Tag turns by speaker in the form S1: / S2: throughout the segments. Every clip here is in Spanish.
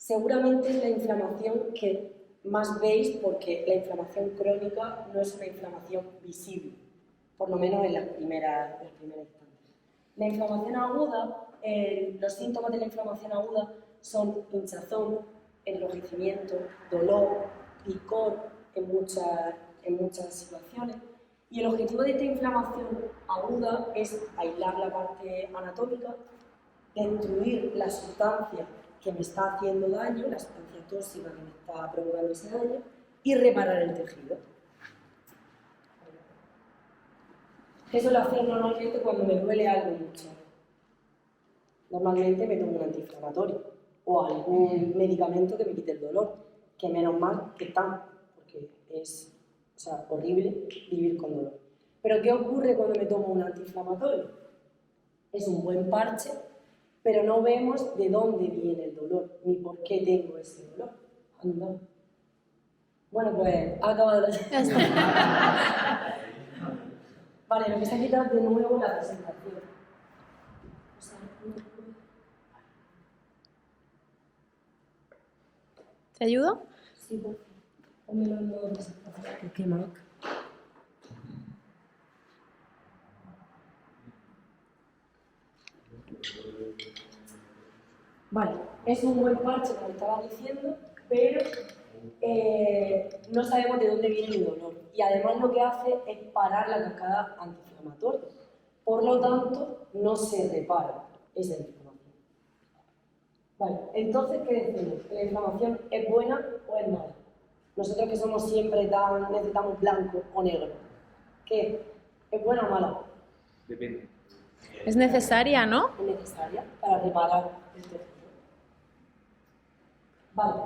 S1: Seguramente es la inflamación que más veis porque la inflamación crónica no es una inflamación visible, por lo menos en las primeras instancias. La inflamación aguda, los síntomas de la inflamación aguda son hinchazón, enrojecimiento, dolor, picor en muchas situaciones. Y el objetivo de esta inflamación aguda es aislar la parte anatómica, destruir la sustancia que me está haciendo daño, la sustancia tóxica que me está provocando ese daño, y reparar el tejido. Eso lo hacemos normalmente cuando me duele algo mucho. Normalmente me tomo un antiinflamatorio o algún medicamento que me quite el dolor, que menos mal que están, porque es horrible vivir con dolor. Pero ¿qué ocurre cuando me tomo un antiinflamatorio? Es un buen parche, pero no vemos de dónde viene el dolor, ni por qué tengo ese dolor. Anda. Bueno, pues ha acabado la... Vale, lo que se ha quitado de nuevo la presentación.
S2: ¿Te ayudo?
S1: Sí, por favor. Pónmelo en modo presentación. ¿Qué más? Vale, es un buen parche, como estaba diciendo, pero no sabemos de dónde viene el dolor. Y además lo que hace es parar la cascada antiinflamatoria. Por lo tanto, no se repara esa inflamación. Vale, entonces, ¿qué decimos? ¿Que la inflamación es buena o es mala? Nosotros que somos siempre tan necesitamos blanco o negro. ¿Qué? ¿Es buena o mala?
S3: Depende.
S2: Es necesaria, ¿no?
S1: Es necesaria para reparar el tejido. Vale,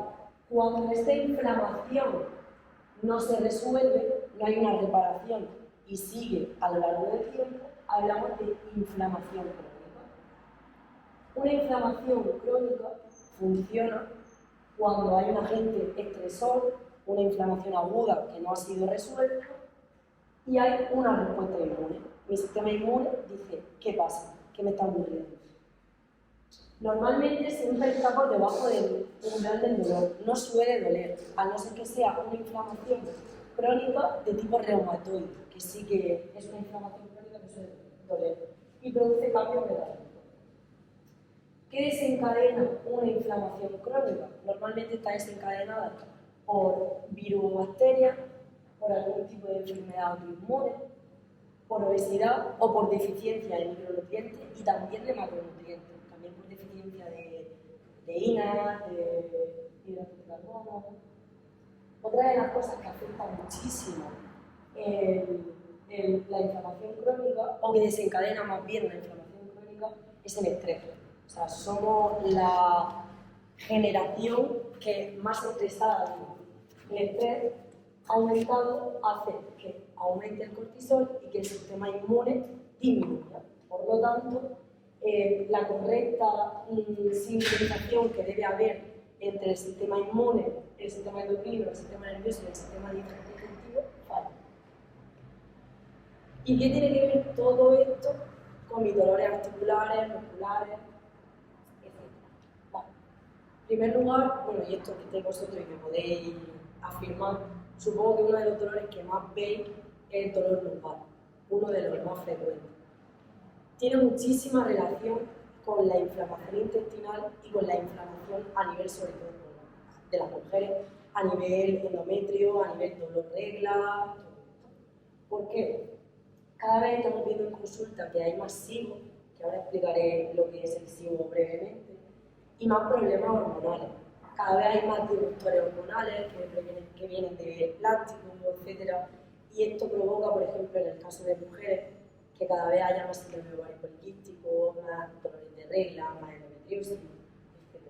S1: cuando esta inflamación no se resuelve, no hay una reparación y sigue a lo largo del tiempo, hablamos de inflamación crónica. Una inflamación crónica funciona cuando hay un agente estresor, una inflamación aguda que no ha sido resuelta y hay una respuesta inmune. Mi sistema inmune dice, ¿qué pasa? ¿Qué me está ocurriendo? Normalmente siempre está por debajo del umbral del dolor, no suele doler, a no ser que sea una inflamación crónica de tipo reumatoide, que sí que es una inflamación crónica que suele doler y produce cambios metabólicos. ¿Qué desencadena una inflamación crónica? Normalmente está desencadenada por virus o bacterias, por algún tipo de enfermedad autoinmune, por obesidad o por deficiencia de micronutrientes y también de macronutrientes, también por deficiencia de proteínas, de hidratos de carbono. Otra de las cosas que afecta muchísimo la inflamación crónica, o que desencadena más bien la inflamación crónica, es el estrés. O sea, somos la generación que más estresada vive. El estrés aumentado hace que aumente el cortisol y que el sistema inmune disminuya. Por lo tanto, la correcta sincronización que debe haber entre el sistema inmune, el sistema endocrino, el sistema nervioso y el sistema digestivo falla. ¿Y qué tiene que ver todo esto con mis dolores articulares, musculares, etcétera? Vale. En primer lugar, bueno, y esto que estáis vosotros y que podéis afirmar, supongo que uno de los dolores que más veis es el dolor lumbar, uno de los más frecuentes. Tiene muchísima relación con la inflamación intestinal y con la inflamación a nivel, sobre todo, de las mujeres, a nivel endometrio, a nivel dolor regla, todo esto. ¿Por qué? Cada vez estamos viendo en consulta que hay más SIBO, que ahora explicaré lo que es el SIBO brevemente, y más problemas hormonales. Cada vez hay más disruptores hormonales que vienen de plásticos, etc. Y esto provoca, por ejemplo, en el caso de mujeres, que cada vez haya más síndrome de ovario poliquístico, más dolores de regla, más endometriosis, etc.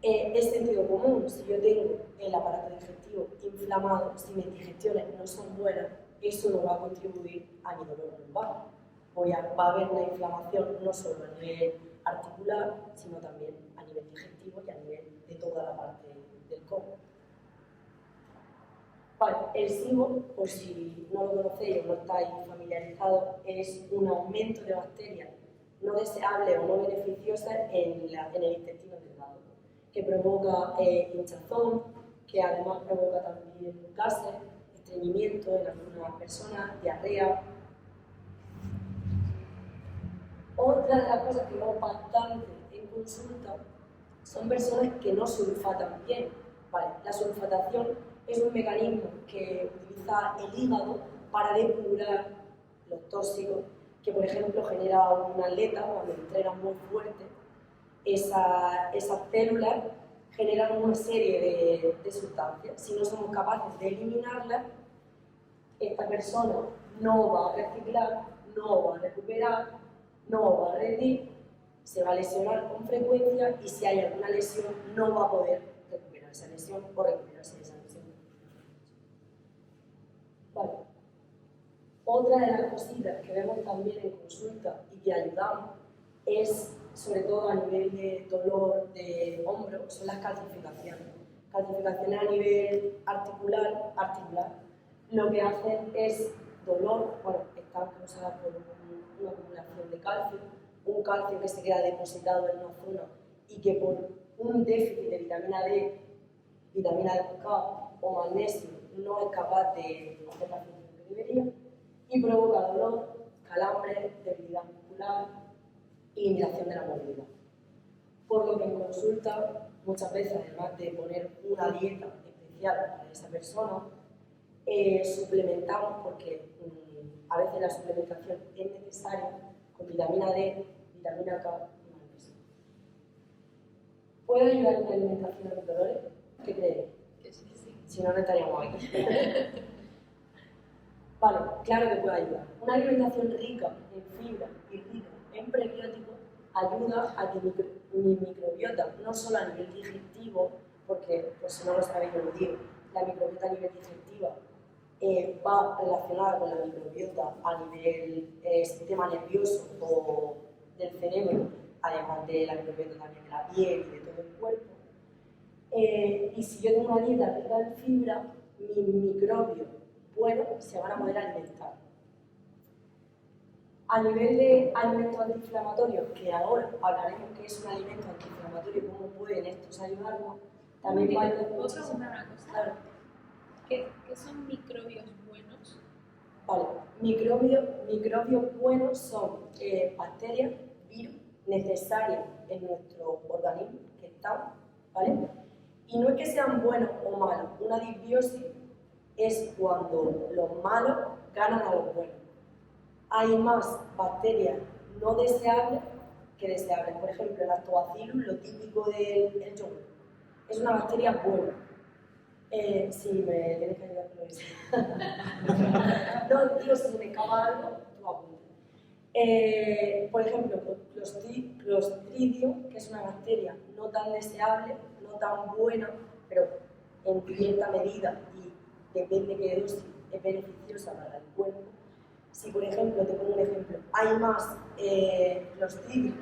S1: Es sentido común. Si yo tengo el aparato digestivo inflamado, si mis digestiones no son buenas, eso no va a contribuir a mi dolor lumbar. Va a haber una inflamación no solo a nivel articular, sino también a nivel digestivo y a nivel de toda la parte del cuerpo. Vale, el SIBO, por si no lo conocéis o no estáis familiarizados, es un aumento de bacterias no deseables o no beneficiosas en el intestino delgado. que provoca hinchazón, que además provoca también gases, estreñimiento en algunas personas, diarrea. Otra de las cosas que vemos bastante en consulta son personas que no sulfatan bien. Vale, la sulfatación es un mecanismo que utiliza el hígado para depurar los tóxicos que, por ejemplo, genera un atleta cuando entrena muy fuerte. Esas células generan una serie de sustancias. Si no somos capaces de eliminarlas, esta persona no va a reciclar, no va a recuperar, no va a rendir, se va a lesionar con frecuencia y si hay alguna lesión no va a poder recuperar esa lesión o recuperarse de esa lesión. Vale. Otra de las cositas que vemos también en consulta y que ayudamos es, sobre todo a nivel de dolor de hombro, son las calcificaciones. Calcificaciones a nivel articular, lo que hacen es dolor, bueno, están causadas por una acumulación de calcio, un calcio que se queda depositado en una zona y que por un déficit de vitamina D, vitamina K o magnesio no es capaz de hacer la función que debería y provoca dolor, calambre, debilidad muscular y limitación de la movilidad. Por lo que en consulta, muchas veces, además de poner una dieta especial para esa persona, suplementamos porque a veces la suplementación es necesaria con vitamina D, vitamina K y magnesio. ¿Puede ayudar una alimentación a los dolores? ¿Qué creéis?
S3: Que sí, sí.
S1: Si no, no estaríamos aquí. Vale, claro que puede ayudar. Una alimentación rica en fibra y rica en prebióticos ayuda a que mi microbiota, no solo a nivel digestivo, porque pues, si no lo sabéis, yo lo digo, la microbiota a nivel digestiva va relacionada con la microbiota a nivel sistema nervioso o del cerebro, además de la microbiota también de la piel y de todo el cuerpo. Y si yo tengo una dieta rica en fibra, mis microbios buenos se van a poder alimentar. A nivel de alimentos antiinflamatorios, que ahora hablaremos que es un alimento antiinflamatorio y cómo pueden estos ayudarnos, también va a ayudar
S3: ¿Puedo
S1: muchísimo.
S3: preguntar una cosa?
S1: Claro.
S3: ¿Qué son microbios buenos?
S1: Vale, microbios buenos son bacterias, virus necesarias en nuestro organismo que están, ¿vale? Y no es que sean buenos o malos, una disbiosis es cuando los malos ganan a los buenos. Hay más bacterias no deseables que deseables. Por ejemplo, el lactobacillus, lo típico del yogur, es una bacteria buena. Sí, me tienes que ayudar con eso. No, digo, si se me escapa algo, tú apunta. Por ejemplo, Clostridium, que es una bacteria no tan deseable, no tan buena, pero en cierta medida y depende de qué dosis es beneficiosa para el cuerpo. Si, por ejemplo, te pongo un ejemplo, hay más Clostridium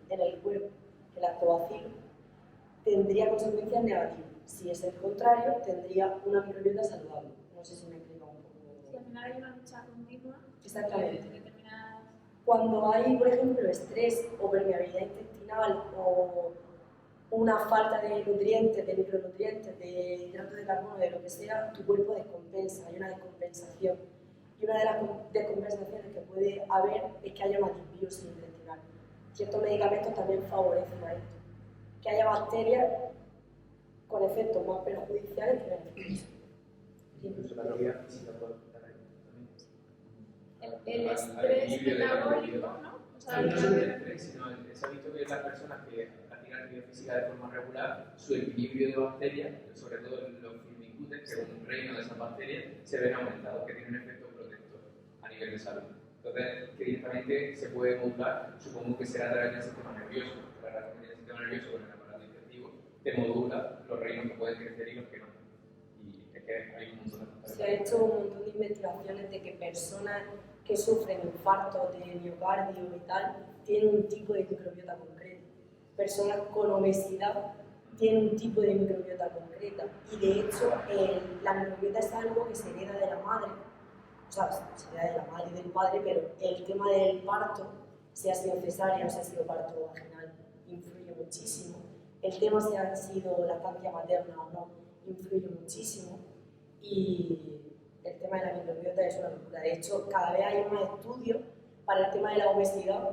S1: en el cuerpo que lactobacillus, tendría consecuencias negativas. Si es el contrario, tendría una microbiota saludable. No sé si me explico un poco.
S3: Si al final hay una lucha continua,
S1: Exactamente.
S3: determinadas...
S1: Cuando hay, por ejemplo, estrés o permeabilidad intestinal o una falta de nutrientes, de micronutrientes, de hidratos de carbono, de lo que sea, tu cuerpo descompensa, hay una descompensación. Y una de las descompensaciones que puede haber es que haya una disbiosis intestinal. Ciertos medicamentos también favorecen a esto. Que haya bacterias con efectos más perjudiciales que beneficiosos.
S4: Incluso la actividad física puede afectar a esto también.
S3: El estrés metabólico, ¿no? O sea,
S4: No solo el estrés, sino se ha visto que las personas que practican actividad física de forma regular, su equilibrio de bacterias, sobre todo los firmicutes, que es un reino de esas bacterias, se ven aumentados, que tienen un efecto protector a nivel de salud. Entonces, que directamente se puede modular, supongo que será a través del sistema nervioso, a través del sistema nervioso con el aparato digestivo, te modula los reinos que pueden crecer y los que no. Y es que hay un montón de
S1: Se ha hecho un montón de investigaciones de que personas que sufren infartos de miocardio y tal tienen un tipo de microbiota concreta. Personas con obesidad tienen un tipo de microbiota concreta. Y de hecho, la microbiota es algo que se hereda de la madre, o sea, se hereda de la madre y del padre, pero el tema del parto, si ha sido cesárea o si ha sido parto vaginal, influye muchísimo. el tema si han sido lactancia materna o no influye muchísimo y el tema de la microbiota es una locura. De hecho, cada vez hay más estudios para el tema de la obesidad,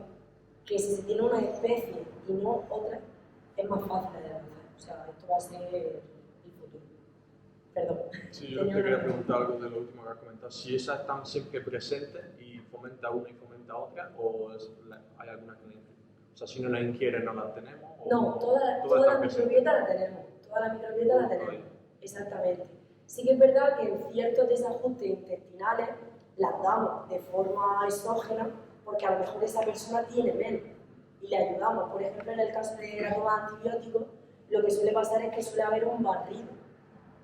S1: que si se tiene una especie y no otra, es más fácil de adelgazar. O sea, esto va a ser el futuro. Perdón.
S5: Sí, yo te quería preguntar algo de lo último que has comentado. Si esas están siempre presentes y fomenta una y fomenta otra, o hay alguna que la ingiere. O sea, si no la ingiere no la tenemos.
S1: No, toda la microbiota la tenemos. Toda la microbiota la tenemos. Exactamente. Sí que es verdad que en ciertos desajustes intestinales las damos de forma exógena porque a lo mejor esa persona tiene menos y le ayudamos. Por ejemplo, en el caso de la toma de antibióticos, lo que suele pasar es que suele haber un barrido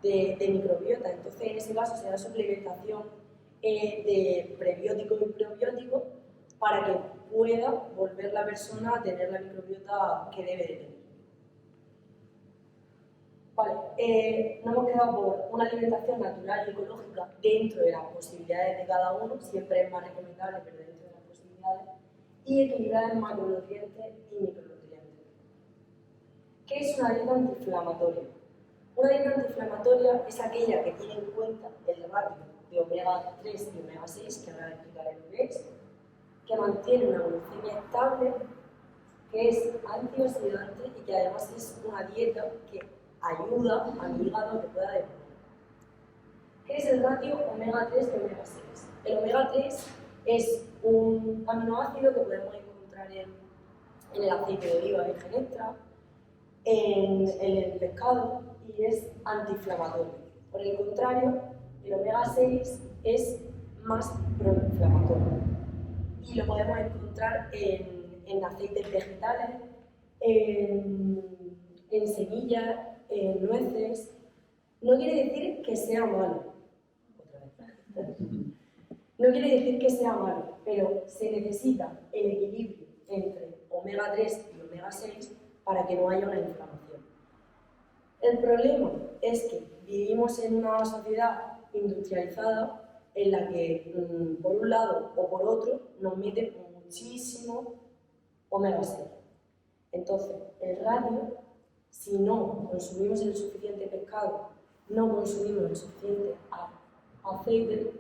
S1: de microbiota. Entonces, en ese caso, se da suplementación de prebióticos y probióticos para que pueda volver la persona a tener la microbiota que debe de tener. Vale, nos hemos quedado por una alimentación natural y ecológica dentro de las posibilidades de cada uno, siempre es más recomendable, pero dentro de las posibilidades, y equilibrar en macronutrientes y micronutrientes. ¿Qué es una dieta antiinflamatoria? Una dieta antiinflamatoria es aquella que tiene en cuenta el ratio de omega 3 y omega 6, que ahora explicaré lo que es, que mantiene una glucemia estable, que es antioxidante y que además es una dieta que ayuda a mi hígado a que pueda depurar. ¿Qué es el ratio omega 3 y omega 6? El omega 3 es un aminoácido que podemos encontrar en el aceite de oliva virgen extra, en el pescado, y es antiinflamatorio. Por el contrario, el omega 6 es más proinflamatorio y lo podemos encontrar en aceites vegetales, en semillas, en nueces. No quiere decir que sea malo. Otra vez. No quiere decir que sea malo, pero se necesita el equilibrio entre omega 3 y omega 6 para que no haya una inflamación. El problema es que vivimos en una sociedad industrializada en la que, por un lado o por otro, nos meten muchísimo omega 6. Entonces, el ratio, si no consumimos el suficiente pescado, no consumimos el suficiente aceite,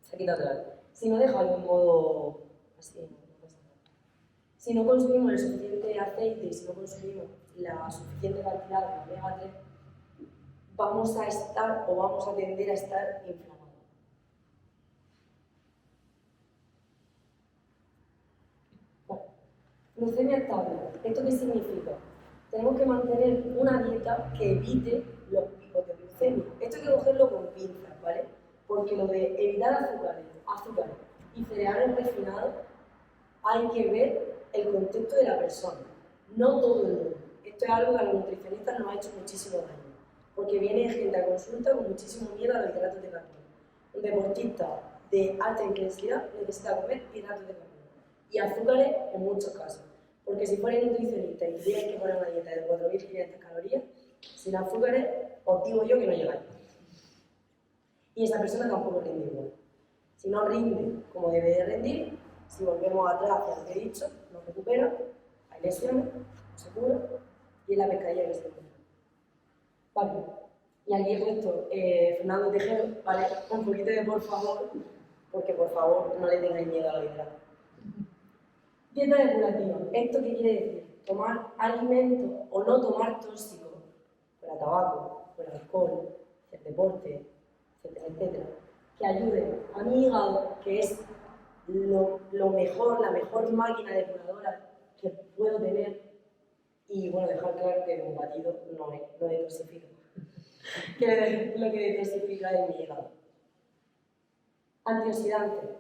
S1: se quita otra vez. Si no, déjalo en modo así, no pasa nada. Si no consumimos el suficiente aceite y si no consumimos la suficiente cantidad de omega 3, vamos a estar o vamos a tender a estar inflamados. Vale. Glucemia estable. ¿Esto qué significa? Tenemos que mantener una dieta que evite los picos de glucemia. Esto hay que cogerlo con pinzas, ¿vale? Porque lo de evitar azúcares y cereales refinados, hay que ver el contexto de la persona, no todo el mundo. Esto es algo que a los nutricionistas nos ha hecho muchísimo daño, porque viene gente a consulta con muchísimo miedo a los hidratos de carbono. Un deportista de alta intensidad necesita comer hidratos de carbono y azúcares en muchos casos, porque si fuerais nutricionista y tuvierais que poner una dieta de 4.500 calorías, sin azúcares, os digo yo que no llegáis. Y esa persona tampoco rinde igual. Si no rinde como debe de rendir, si volvemos atrás hacia lo que he dicho, no recupera, hay lesiones, no se cura, y es la pescadilla que se cura. Vale, y aquí he puesto Fernando Tejero, ¿vale? Un poquito de por favor, porque por favor no le tengáis miedo a la vida. Dieta depurativa. ¿Esto qué quiere decir? Tomar alimentos o no tomar tóxicos, fuera tabaco, fuera alcohol, hacer deporte, etcétera, etcétera, que ayuden a mi hígado, que es lo mejor, la mejor máquina depuradora que puedo tener, y bueno, dejar claro que un batido no detoxifica, que lo que detoxifica es mi hígado. Antioxidantes,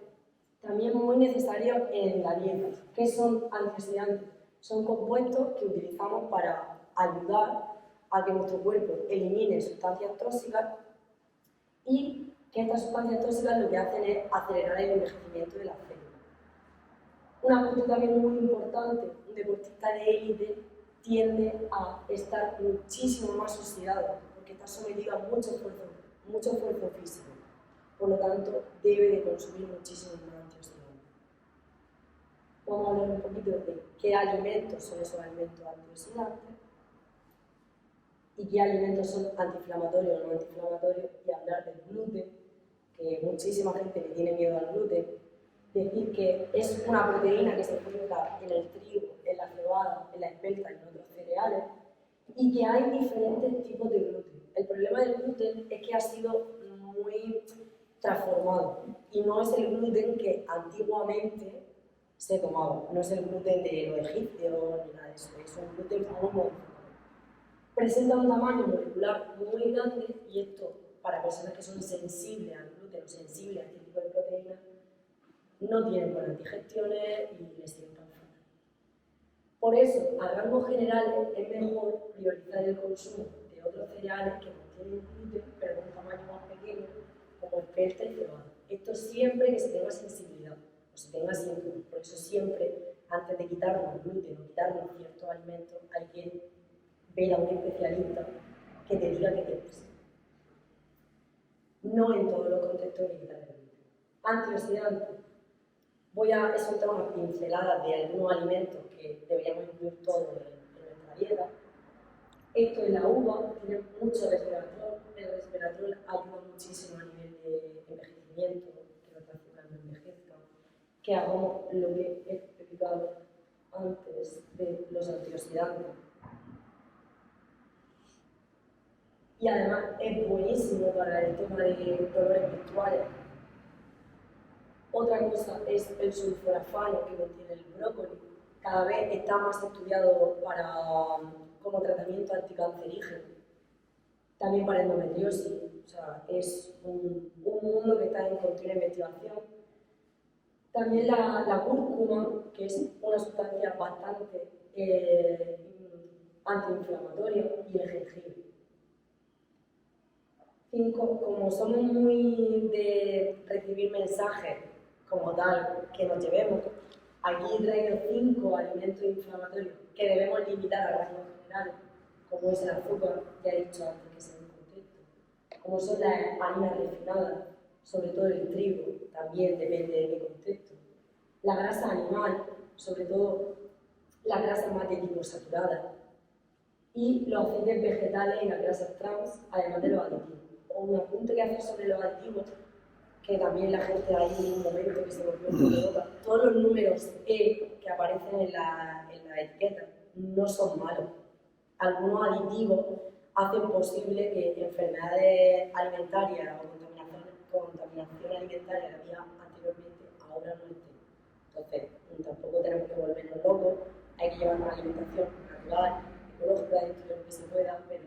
S1: también muy necesarios en la dieta. ¿Qué son antioxidantes? Son compuestos que utilizamos para ayudar a que nuestro cuerpo elimine sustancias tóxicas y que estas sustancias tóxicas lo que hacen es acelerar el envejecimiento de las células. Un aspecto también muy importante, un deportista de élite tiende a estar muchísimo más oxidado porque está sometido a mucho esfuerzo físico. Por lo tanto, debe de consumir muchísimos más antioxidantes. Vamos a hablar un poquito de qué alimentos son esos alimentos antioxidantes. y qué alimentos son antiinflamatorios o no antiinflamatorios, y hablar del gluten, que muchísima gente le tiene miedo al gluten, decir que es una proteína que se encuentra en el trigo, en la cebada, en la espelta y en otros cereales, y que hay diferentes tipos de gluten. El problema del gluten es que ha sido muy transformado y no es el gluten que antiguamente se tomaba, no es el gluten de los egipcios ni nada de eso, es un gluten muy modificado. Presenta un tamaño molecular muy grande y esto, para personas que son sensibles al gluten o sensibles a este tipo de proteínas, no tienen buenas digestiones y les sientan fatal. Por eso, a rangos generales, es mejor priorizar el consumo de otros cereales que contienen gluten, pero con un tamaño más pequeño, como espelta y cebada. Esto siempre que se tenga sensibilidad o se tenga síntomas. Por eso siempre, antes de quitarnos gluten o quitarnos ciertos alimentos, hay que ver a un especialista que te diga qué te pasa. No en todos los contextos hay que quitar el gluten. Antioxidantes. Voy a soltar unas pinceladas de algunos alimentos que deberíamos incluir todos en nuestra dieta. Esto es la uva, tiene mucho resveratrol. El resveratrol ayuda muchísimo a nivel de envejecimiento, que nuestra azúcar no envejezca, que hagamos lo que he explicado antes de los antioxidantes. Y además es buenísimo para el tema de dolores menstruales. Otra cosa es el sulforafano que contiene el brócoli. Cada vez está más estudiado como tratamiento anticancerígeno. También para endometriosis. O sea, es un mundo que está en continua investigación. También la cúrcuma, que es una sustancia bastante antiinflamatoria, y el jengibre. 5. Como somos muy de recibir mensajes como tal que nos llevemos, aquí he traído 5 alimentos inflamatorios que debemos limitar a rasgos generales, como es el azúcar, ya he dicho antes que es un contexto, como son las harinas refinadas, sobre todo el trigo, también depende de qué contexto, la grasa animal, sobre todo la grasa más de tipo saturada, y los aceites vegetales y las grasas trans, además de los aditivos. O un apunte que hacer sobre los aditivos, que también la gente hay un momento que se volvió un poco loca. Todos los números E que aparecen en la etiqueta no son malos. Algunos aditivos hacen posible que enfermedades alimentarias o contaminación alimentaria que había anteriormente ahora no estén. Entonces, tampoco tenemos que volvernos locos, hay que llevar una alimentación natural, ecológica, dentro de lo que se pueda, pero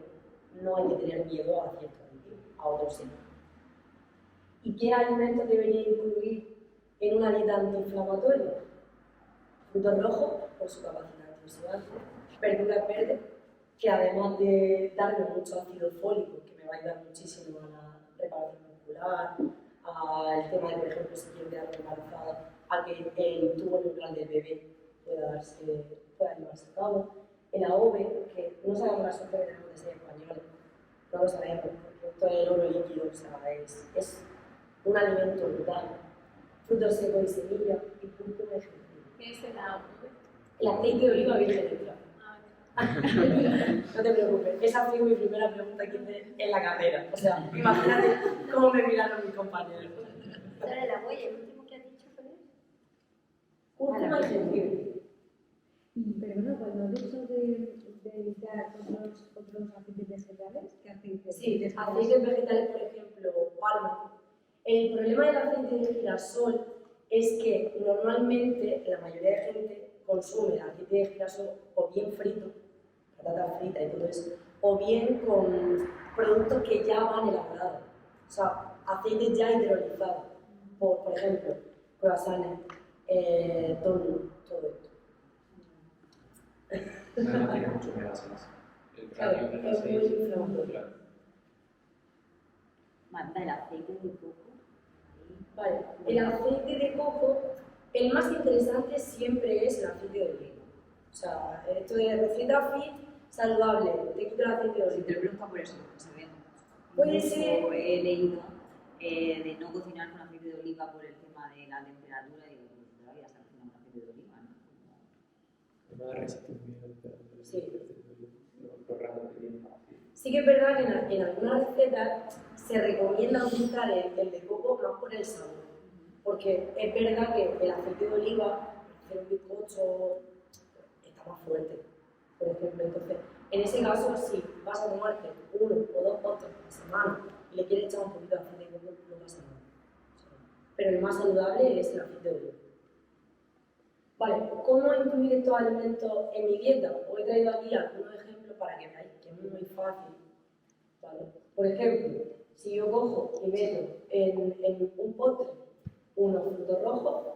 S1: no hay que tener miedo a ciertos aditivos, a otros sí. ¿Y qué alimentos debería incluir en una dieta antiinflamatoria? Frutos rojos, por su capacidad antioxidante, verduras verdes, que además de darme mucho ácido fólico, que me va a ayudar muchísimo a la reparación muscular, al tema de, por ejemplo, si quiero quedarme embarazada, a que el tubo neural del bebé pueda llevarse a cabo. El AOVE, que no sabemos la suerte que tenemos de ser españoles, no lo sabemos, porque esto es el oro líquido, o sea, es un alimento brutal. Frutos secos y semillas y cúrcuma y jengibre.
S3: ¿Qué es el AOVE?
S1: El aceite de oliva virgen extra. No te preocupes, esa fue mi primera pregunta que hice en la carrera. O sea, imagínate cómo me miraron mis compañeros.
S6: Sara, la huella, el último que has dicho, ¿cuál es?
S1: Cúrcuma y jengibre.
S7: Pero bueno, cuando has dicho de evitar otros aceites vegetales, ¿qué aceites?
S1: Sí, aceites vegetales, por ejemplo, palma. El problema del aceite de girasol es que normalmente la mayoría de gente consume el aceite de girasol o bien frito, patata frita y todo eso, o bien con productos que ya van elaborados. O sea, aceites ya hidrolizados, por ejemplo, croissants, donut, todo esto.
S4: Además tiene mucho omega 6. El
S1: Claro,
S4: radio omega
S1: es muy
S4: 6.
S1: inflamatorio.
S4: Claro.
S6: Manda el aceite de coco.
S1: Vale, el aceite de coco, el más interesante siempre es el aceite de oliva. O sea, esto de receta fit, saludable, te quita el aceite de
S6: Si te
S1: oliva.
S6: lo pregunto por eso, porque se ve.
S1: Puede
S6: Incluso
S1: ser-
S6: he leído de no cocinar con aceite de oliva por el tema de la temperatura y digo, pues todavía está cocinando con aceite de oliva, ¿no?
S4: No resiste muy bien la temperatura.
S1: Sí.
S4: Los rangos que tiene.
S1: Sí que es verdad que en algunas recetas se recomienda utilizar el de coco más por el sabor, porque es verdad que el aceite de oliva, para hacer un bizcocho, está más fuerte, por ejemplo. Entonces, en ese caso, si vas a tomarte 1 o 2 postres por semana y le quieres echar un poquito de aceite de coco, no pasa nada. Pero el más saludable es el aceite de oliva. Vale, ¿cómo incluir estos alimentos en mi dieta? Os he traído aquí algunos ejemplos para que veáis que es muy fácil. ¿Vale? Por ejemplo, si yo cojo y meto en un postre unos frutos rojos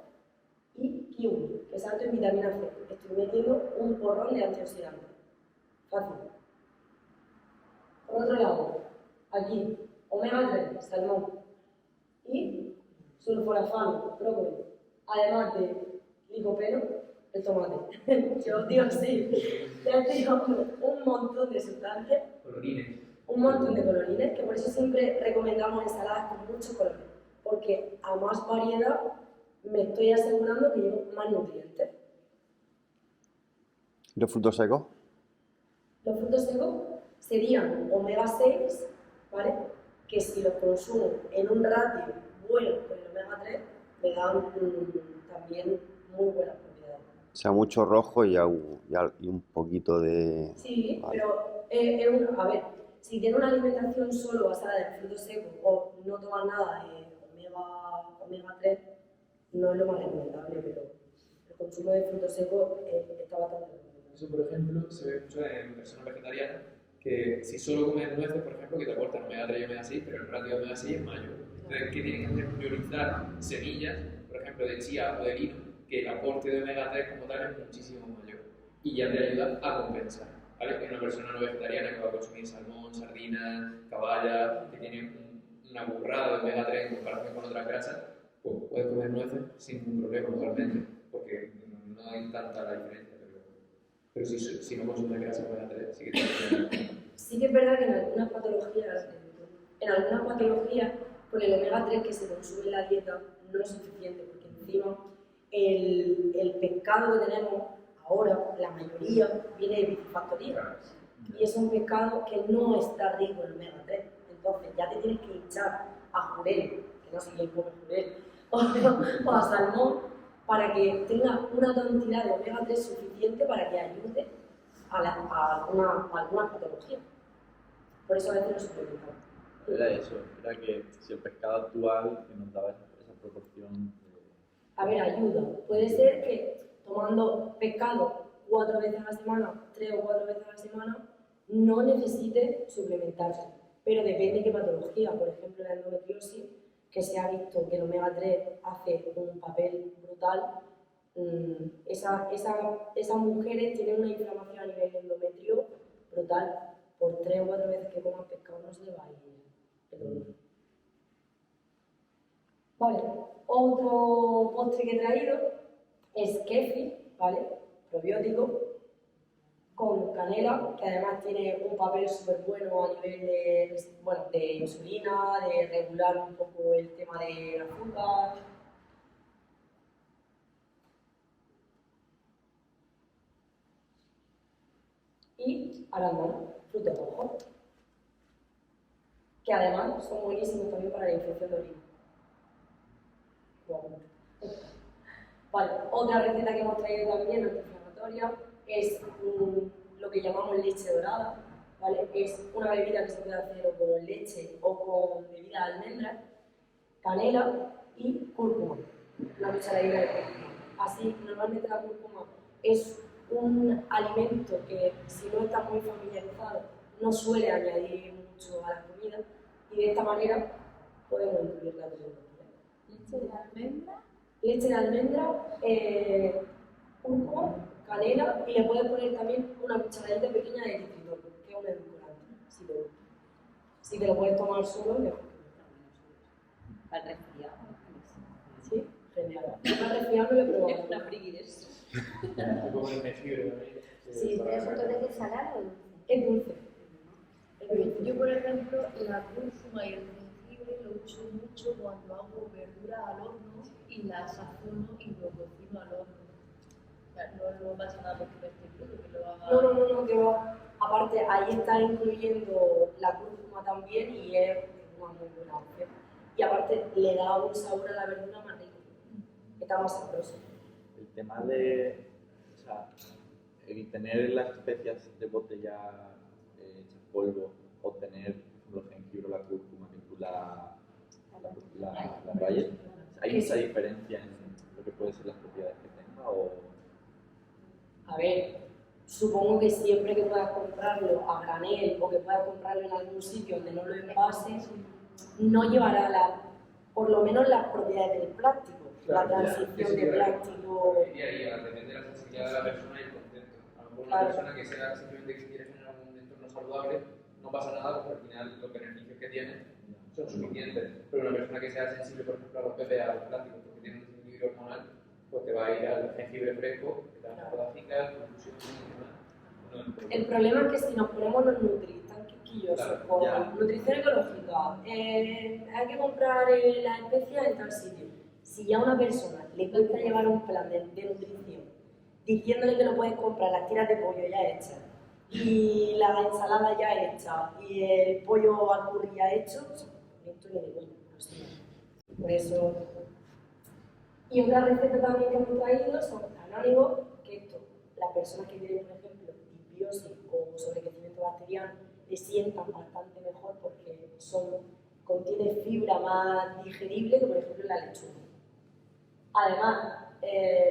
S1: y kiwi, que es alto en vitamina C, estoy metiendo un porrón de antioxidantes. Fácil. Por otro lado, aquí, omega 3, salmón y sulforafano, brócoli, además de licopeno, el tomate. Yo digo sí, ya digo un montón de sustancias,
S4: Colorines.
S1: un montón de colorines, que por eso siempre recomendamos ensaladas con muchos colores, porque a más variedad me estoy asegurando que llevo más nutrientes.
S8: ¿Los frutos secos?
S1: Los frutos secos serían omega 6, ¿vale? Que si los consumo en un ratio bueno con el omega 3, me dan también muy buenas propiedades.
S8: O sea, mucho rojo y un poquito de...
S1: Sí,
S8: Vale.
S1: pero a ver, si tienes una alimentación solo basada en frutos secos o no tomas nada de omega 3, no es lo más recomendable, pero el consumo de frutos secos está bastante recomendable.
S4: Eso, por ejemplo, se ve mucho en personas vegetarianas que si solo comen nueces, por ejemplo, que te aportan omega 3 y omega 6, pero el ratio de omega 6 es mayor. Entonces, ¿qué tienen que hacer? Priorizar semillas, por ejemplo, de chía o de lino, que el aporte de omega 3 como tal es muchísimo mayor y ya te ayuda a compensar. ¿Vale? Una persona no vegetariana que va a consumir salmón, sardinas, caballa, que tiene una burrada de omega 3 en comparación con otras grasas, pues puedes comer nueces sin ningún problema igualmente, porque no hay tanta la diferencia. Pero si no consumes grasa omega 3, sí que te
S1: Sí que es verdad que en algunas patologías con el omega 3 que se consume en la dieta no es suficiente, porque encima el pescado que tenemos ahora, la mayoría, viene de piscifactoría. Y es un pescado que no está rico en omega 3. Entonces ya te tienes que hinchar a jurel, que no sé quién come jurel, o a salmón, para que tenga una cantidad de omega 3 suficiente para que ayude a alguna patología. Por eso a veces no se suplementamos.
S9: Era eso, era que si el pescado actual que nos daba esa proporción
S1: A ver, ayuda. Puede ser que tomando pescado 4 veces a la semana, 3 o 4 veces a la semana, no necesite suplementarse. Pero depende de qué patología. Por ejemplo, la endometriosis, que se ha visto que el omega 3 hace un papel brutal. Esas mujeres tienen una inflamación a nivel endometrio brutal. Por 3 o 4 veces que coman pescado no se le va a ir el dolor. Vale, otro postre que he traído es kefir, ¿vale? Probiótico, con canela, que además tiene un papel súper bueno a nivel de insulina, de regular un poco el tema del azúcar. Y arándano, frutos rojos, que además son buenísimos también para la infección de orina. Wow. Vale, otra receta que hemos traído también antiinflamatoria es lo que llamamos leche dorada, ¿vale? Es una bebida que se puede hacer o con leche o con bebida de almendras, canela y cúrcuma, una cucharadita de cúrcuma. Así, normalmente la cúrcuma es un alimento que, si no está muy familiarizado, no suele añadir mucho a la comida, y de esta manera podemos incluirla en el
S3: Leche de almendra.
S1: Leche de almendra, cúrcuma, canela, y le puedes poner también una cucharadita pequeña de eritritol, que es un edulcorante, si te gusta. Si te lo puedes tomar solo, mejor.
S6: Para el resfriado.
S1: ¿Sí? Genial. Para resfriado no lo he probado.
S6: Es una friguidez.
S4: como el jengibre también.
S1: Sí,
S7: ¿Pero eso entonces es salado o dulce?
S1: Es dulce. Es dulce.
S10: Yo, por ejemplo, la cúrcuma y el jengibre lo uso mucho cuando hago verduras al horno y las sazono y lo cocino al horno. O sea, no pasa nada porque no esté crudo, que lo haga.
S1: No, que va. Aparte, ahí está incluyendo la cúrcuma también y es una muy buena opción. Y aparte, le da un sabor a la verdura más rico, está más sabroso.
S9: El tema de, o sea, el tener las especias de botella hechas polvo o tener, por ejemplo, el jengibre o la cúrcuma que tú la rayes, ¿hay mucha diferencia en lo que pueden ser las propiedades que tenga? O...
S1: A ver, supongo que siempre que puedas comprarlo a granel o que puedas comprarlo en algún sitio donde no lo envases, no llevará por lo menos las propiedades del plástico, la transición de plástico.
S4: Y ahí, depende de la sensibilidad de la persona y el contexto. A lo mejor una
S1: Claro.
S4: persona que sea simplemente que quiere generar un entorno saludable, no pasa nada porque al final los beneficios que tiene son suficientes. Pero una persona que sea sensible, por ejemplo, a los PPA, a los plásticos, porque tiene un desequilibrio hormonal, pues te va a ir al jengibre fresco, que te da mejor azúcar, conclusión y demás.
S1: El problema es que si nos ponemos los nutri tan quisquillosos
S4: Claro,
S1: con
S9: ya.
S1: nutrición ecológica, hay que comprar las especias en tal sitio. Si ya a una persona le cuesta llevar un plan de nutrición, diciéndole que lo puedes comprar las tiras de pollo ya hechas, y la ensalada ya hecha, y el pollo al curry ya hecho, esto ni de coña, no sé. Por eso. Y otra receta también que hemos traído son anónimos, que esto, las personas que tienen, por ejemplo, disbiosis o sobrecrecimiento bacteriano, le sientan bastante mejor porque contiene fibra más digerible que, por ejemplo, la lechuga. Además,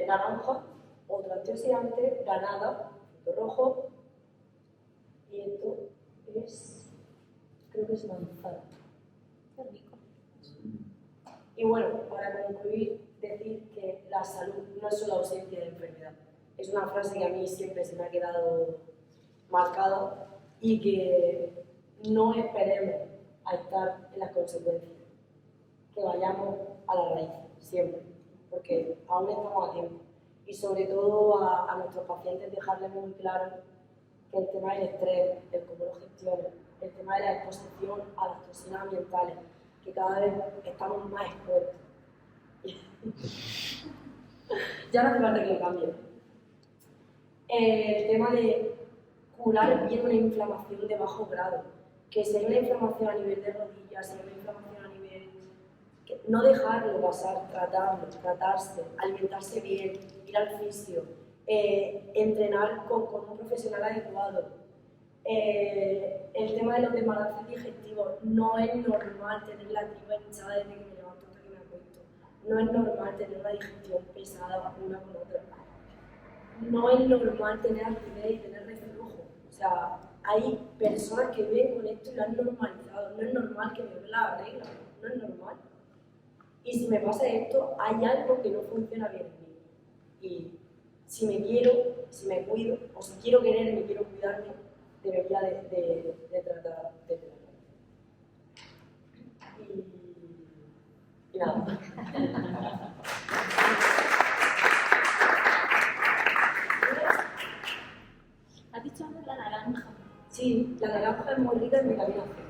S1: naranja, otro antioxidante, granada, fruto rojo, y esto es, creo que es manzana.
S2: Qué rico.
S1: Y bueno, para concluir, decir que la salud no es solo ausencia de enfermedad. Es una frase que a mí siempre se me ha quedado marcada y que no esperemos a estar en las consecuencias, que vayamos a la raíz, siempre, porque aún estamos a tiempo. Y sobre todo a nuestros pacientes dejarles muy claro que el tema del estrés, el cómo lo gestionan, el tema de la exposición a las toxinas ambientales, que cada vez estamos más expuestos. Ya no hace falta que lo cambien. El tema de curar bien una inflamación de bajo grado, que si hay una inflamación a nivel de rodillas, si hay una inflamación a nivel... no dejarlo pasar, tratarlo, tratarse, alimentarse bien, ir al fisio, entrenar con un profesional adecuado. El tema de los desbalances digestivos, no es normal tener la tripa hinchada desde que me levanto hasta que me acuesto. No es normal tener una digestión pesada una con otra. No es normal tener acidez y tener reflujo. O sea, hay personas que viven con esto y lo han normalizado. No es normal que me duela la regla, no es normal. Y si me pasa esto, hay algo que no funciona bien en mí. Y si me quiero, si me cuido, o si quiero quererme, quiero cuidarme, debería de tratar de cuidarme. Y nada.
S2: Has dicho antes la naranja.
S1: Sí, la naranja es muy rica en vitamina C.